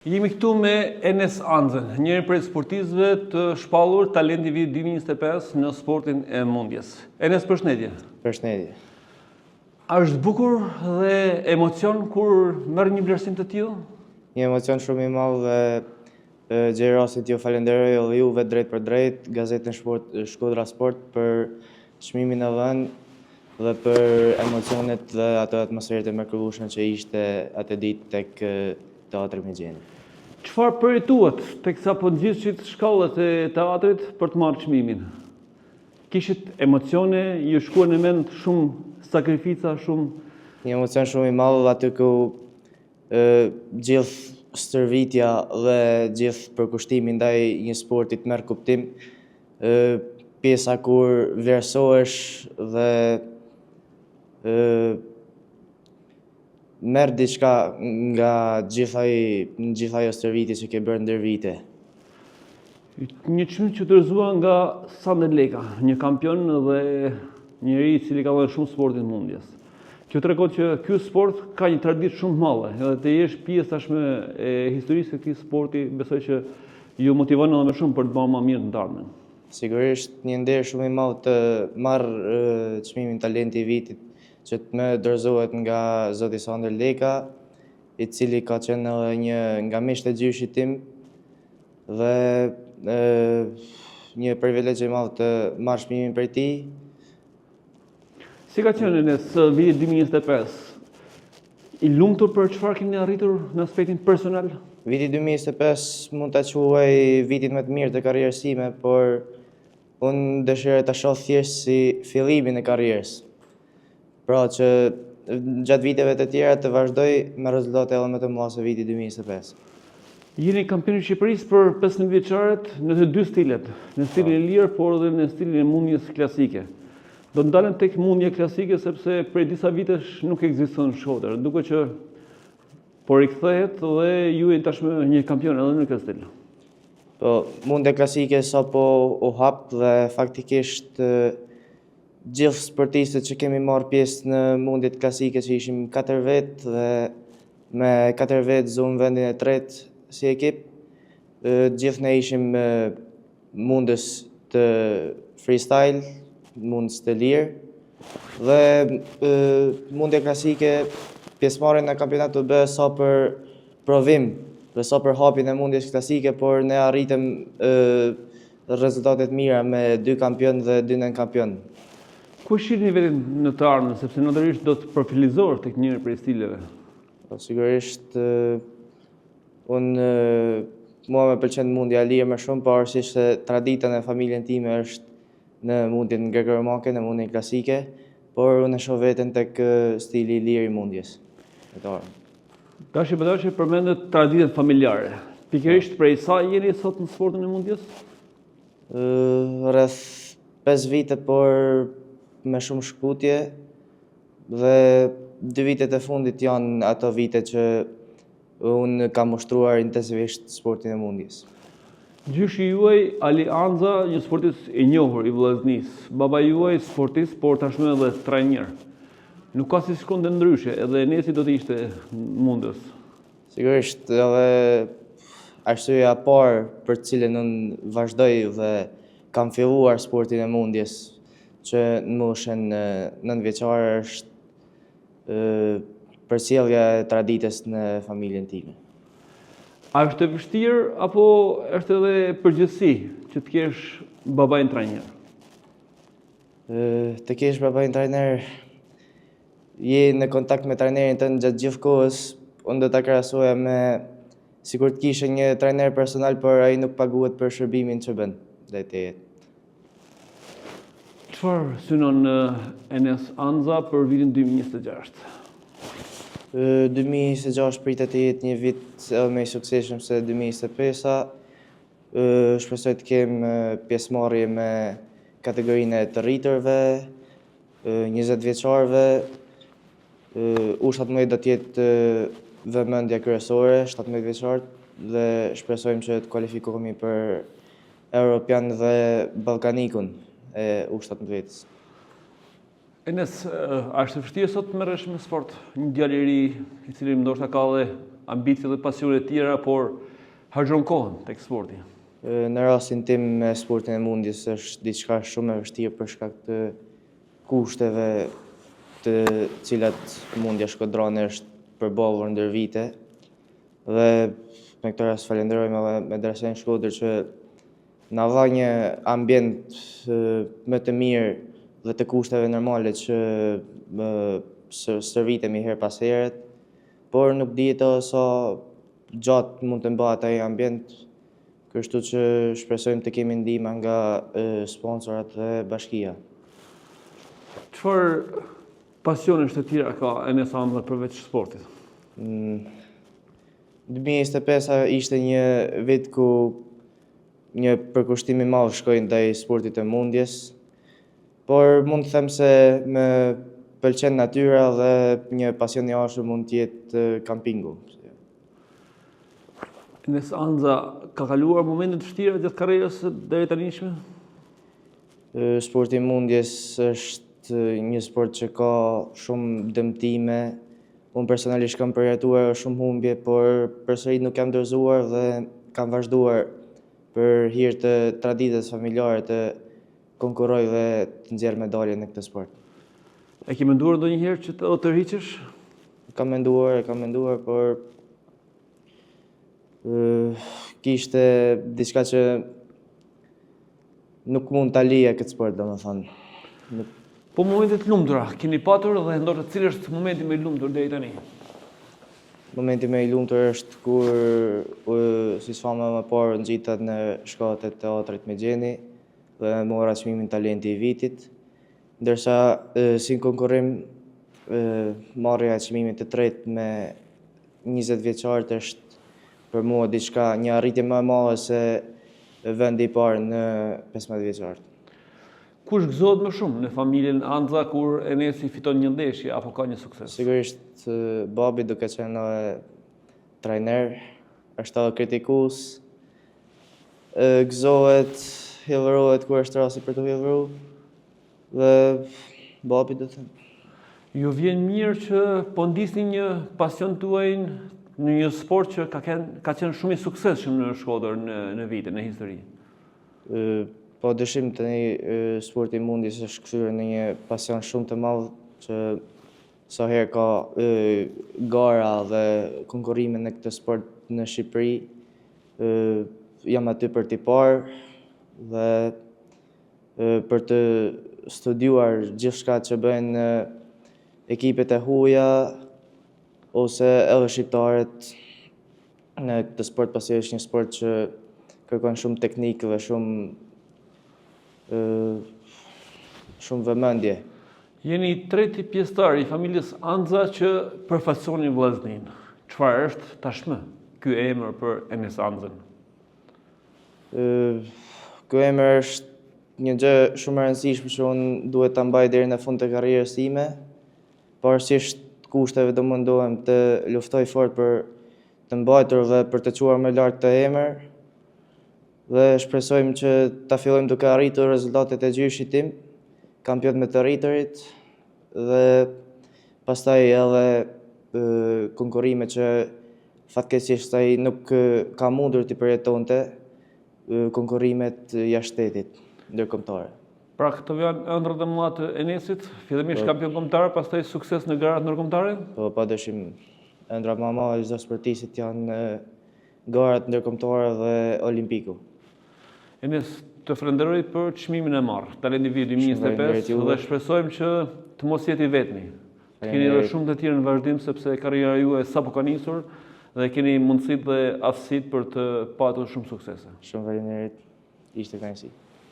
Jemi këtu me Enes Anxën, njëri prej sportistëve të shpallur talenti i vitit 2025 në sportin e mundjes. Enes, përshëndetje. Përshëndetje. A është bukur dhe emocion kur merr një vlerësim të tillë? Një emocion shumë i madh dhe gjej rastin t'ju falenderoj edhe juve drejt për drejt, gazetën Shkodra Sport për çmimin e dhënë dhe për emocionet dhe ato atmosferët e mrekullueshme që ishte atë ditë tek Teatri Mexheni. Çfarë përjetuat teksa po ngjitshit shkallët e teatrit për të marrë çmimin? Kishit emocione, ju shkuan në mend shumë sakrifica, shumë... Një emocion shumë i madh aty ku gjithë stërvitja dhe gjithë përkushtimi ndaj një sporti të merr kuptim, pjesa kur vlerësohesh dhe merr diçka nga gjithë ajo stërvitje që ke bërë ndër vite. Një çmim që dorëzuar nga Sander Leka, një kampion dhe njëri i cili ka dhënë shumë sportin mundjes. Kjo tregon që ky sport ka një traditë shumë të madhe, edhe të jesh pjesë tashmë e historisë së këtij sporti, besoj që ju motivon edhe më shumë për të bërë më mirë në ardhmen. Sigurisht një nder shumë i madh të marr çmimin talenti i vitit që të më dorëzohet nga zoti Sander Leka, i cili ka qenë edhe një nga miqtë e gjyshit tim dhe një privilegj i madh të marr çmimin prej tij. Si ka qenë Enes viti 2025? I lumtur për çfarë keni arritur në aspektin personal? Viti 2025 mund ta quaj vitin më të mirë të karrierës time, por unë dëshiroj ta shoh thjesht si fillimin e karrierës. Pra që gjatë viteve të tjera të vazhdoj me rezultate edhe më të mëdha se viti 2025. Jeni kampioni i Shqipërisë për 15 vjeçaret në të dy stilet, në stilin e lirë, por edhe në stilin e mundjes klasike. Do të ndalem tek mundja klasike sepse prej disa vitesh nuk ekziston shkodër, duke që po rikthehet dhe ju jeni tashmë një kampion edhe në këtë stil. Po, mundja klasike sapo u hap dhe faktikisht gjithë sportistët që kemi marrë pjesë në mundjet klasike që ishim 4 vetë dhe me 4 vetë zonë vendin e tretë si ekip, gjithë ne ishim mundës të freestyle, mundës të lirë dhe mundja klasike pjesëmarrjen në kampionat të bë sa për provim dhe sa për hapjen e mundjes klasike, por ne arritëm rezultate të mira me 2 kampion dhe 2 nën kampion. Ku shihni vetin në të ardhmen, sepse natyrisht do të përfilizohesh tek njëri prej stileve? Po sigurisht mua më pëlqen mundja e lirë më shumë, pavarësisht se tradita në familjen time është në mundjen grekoromanke, në mundjen klasike, por unë e shoh veten tek stili i lirë i mundjes. Tash që përmendet traditën familjare. Pikërisht prej sa jeni sot në sportin e mundjes? Rreth 5 vite, por me shumë shkputje dhe 2 vitet e fundit janë ato vite që unë kam ushtruar intensivisht sportin e mundjes. Gjyshi juaj, Ali Anxa, një sportist i njohur i vllaznisë. Baba juaj sportist, por tashmë edhe trajner. Nuk ka si shkonte ndryshe, edhe Enesi do të ishte mundës. Sigurisht, edhe arsyeja e parë për të cilën unë vazhdoj dhe kam filluar sportin e mundjes që në moshën 9 vjeçare është përsjellja e traditës në familjen time. A është e vështirë apo është edhe përgjegjësi që të kesh babain trajner? Të kesh babain trajner, je në kontakt me trajnerin tënd gjatë gjithë kohës, unë do ta krahasoja me sikur të kishe një trajner personal, por ai nuk paguhet për shërbimin që bën ndaj teje. Çfarë synon Enes Anxa për vitin 2026? 2026 pritet të jetë një vit edhe më i suksesshëm se 2025-a. Shpresoj të kem pjesëmarrje me kategorinë e të rritërve, 20 vjeçarëve. U17 do të jetë vëmendja kryesore, 17 vjeçarët, dhe shpresojmë që të kualifikohemi për Europian dhe Ballkanikun e U17-s. Enes, a është e vështirë sot të merresh me sport? Një djalë i ri i cili ndoshta ka dhe ambicie dhe pasione të tjera, por harxhon kohën tek sporti. Në rastin tim me sportin e mundjes është diçka shumë e vështirë për shkak të kushteve të cilat mundja shkodrane është përballur ndër vite. Dhe me këtë rast falenderojmë edhe Medresenë Shkodër që na dha një ambient më të mirë dhe të kushteve normale që stërvitemi her pas heret, por nuk dihet sa gjatë mund të mbahet ai ambient, kështu që shpresojmë të kemi ndihmë nga sponsorat dhe bashkia. Çfarë pasionesh të tjera ka Enes Andra përveç sportit? 2025 ishte një vit ku një përkushtim i madh shkoi ndaj sportit të mundjes, por mund të them se më pëlqen natyra dhe një pasion i ashëm mund të jetë kampingu. Enes Andra ka kaluar momente të vështira gjatë karrierës deri tanishme? Sporti i mundjes është një sport që ka shumë dëmtime. Unë personalisht kam përjetuar shumë humbje, por përsëri nuk jam dorëzuar dhe kam vazhduar për hir të traditës familjare të konkurroj dhe të nxjerr medalje në këtë sport. E ke menduar ndonjëherë që të tërhiqesh? Kam menduar, por kishte diçka që nuk mund ta lije këtë sport, domethënë. Po momentet lumtura, keni patur dhe ndoshta cili është momenti më i lumtur deri tani? Momenti më i lumtur është kur si sfama më parë ngjita në shkallët e teatrit Mexheni dhe mora çmimin talenti i vitit, ndërsa si konkurrim marrja e çmimit të tretë me 20 vjeçarët është për mua diçka, një arritje më e madhe se vendi i parë në 15 vjeçarët. Kush gëzohet më shumë në familjen Andra kur Enesi fiton një ndeshje apo ka një sukses? Sigurisht babi duke qenë trajner, është edhe kritikues, gëzohet, hillërohet kur është rasti për të hillëruar dhe babi do të them. Ju vjen mirë që po ndisni një pasion tuaj në një sport që ka qenë shumë i suksesshëm në Shkodër në vite, në histori. Po dëshim tani sporti i mundjes është kthyer në një pasion shumë të madh që sa herë ka gara dhe konkurrime në këtë sport në Shqipëri, jam aty për t'i parë dhe për të studiuar gjithçka që bëjnë ekipet e huaja ose edhe shqiptarët në këtë sport, pasi është një sport që kërkon shumë teknikë dhe shumë vëmendje. Jeni treti pjesëtar i familjes Andra që përfaqësoni vllaznin. Çfarë është tashmë ky emër për Enes Andrën? Ky emër është një gjë shumë e rëndësishme që unë duhet ta mbaj deri në fund të karrierës time. Pavarësisht kushteve do mundohem të luftoj fort për të mbajtur dhe për të quar më lart këtë emër. Dhe shpresojmë që ta fillojmë duke arritur rezultatet e gjyshit tim, kampion me të rriturit dhe pastaj edhe konkurrime që fatkeqësisht ai nuk ka mundur t'i përjetonte, konkurrimet jashtë shtetit ndërkombëtare. Pra këto janë ëndrat e mëdha të Enesit, fillimisht kampion kombëtar, pastaj sukses në garat ndërkombëtare? Po padyshim, ëndrat më të mëdha të çdo sportistit janë garat ndërkombëtare dhe olimpiku. Enes, të falenderoj për çmimin e marrë, Talenti i Vitit 2025 dhe shpresojmë që të mos jeti i vetmi. Të keni edhe shumë të tjerë në vazhdim sepse karriera juaj sapo ka nisur dhe keni mundësitë dhe aftësitë për të patur shumë suksese. Shumë faleminderit, ishte kënaqësi.